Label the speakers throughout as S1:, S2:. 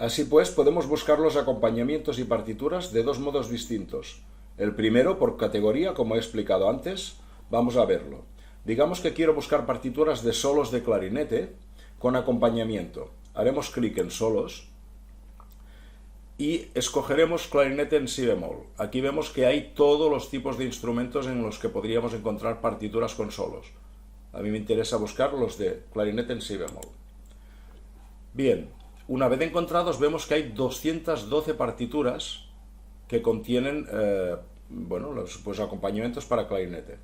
S1: Así pues, podemos buscar los acompañamientos y partituras de dos modos distintos. El primero, por categoría, como he explicado antes, vamos a verlo. Digamos que quiero buscar partituras de solos de clarinete con acompañamiento. Haremos clic en solos y escogeremos clarinete en si bemol. Aquí vemos que hay todos los tipos de instrumentos en los que podríamos encontrar partituras con solos. A mí me interesa buscar los de clarinete en si bemol. Bien, una vez encontrados vemos que hay 212 partituras que contienen los acompañamientos para clarinete.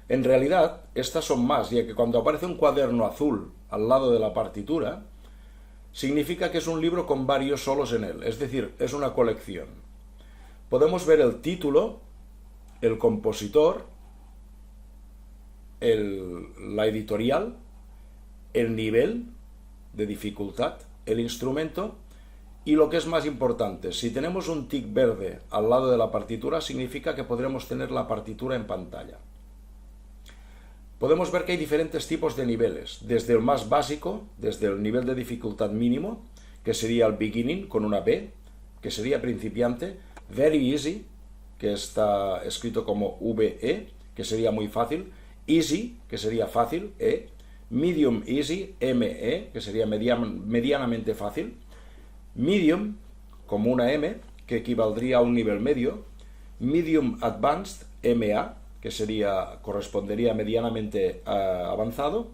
S1: En realidad, estas son más, ya que cuando aparece un cuaderno azul al lado de la partitura, significa que es un libro con varios solos en él, es decir, es una colección. Podemos ver el título, el compositor, la editorial, el nivel de dificultad, el instrumento y lo que es más importante, si tenemos un tic verde al lado de la partitura, significa que podremos tener la partitura en pantalla. Podemos ver que hay diferentes tipos de niveles, desde el más básico, desde el nivel de dificultad mínimo, que sería el beginning con una B, que sería principiante, very easy, que está escrito como VE, que sería muy fácil, easy, que sería fácil, E, medium easy, ME, que sería medianamente fácil, medium, como una M, que equivaldría a un nivel medio, medium advanced, MA, que correspondería medianamente avanzado,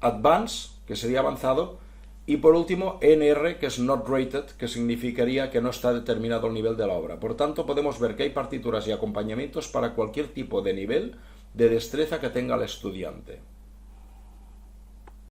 S1: advanced, que sería avanzado, y por último NR, que es not rated, que significaría que no está determinado el nivel de la obra. Por tanto, podemos ver que hay partituras y acompañamientos para cualquier tipo de nivel de destreza que tenga el estudiante.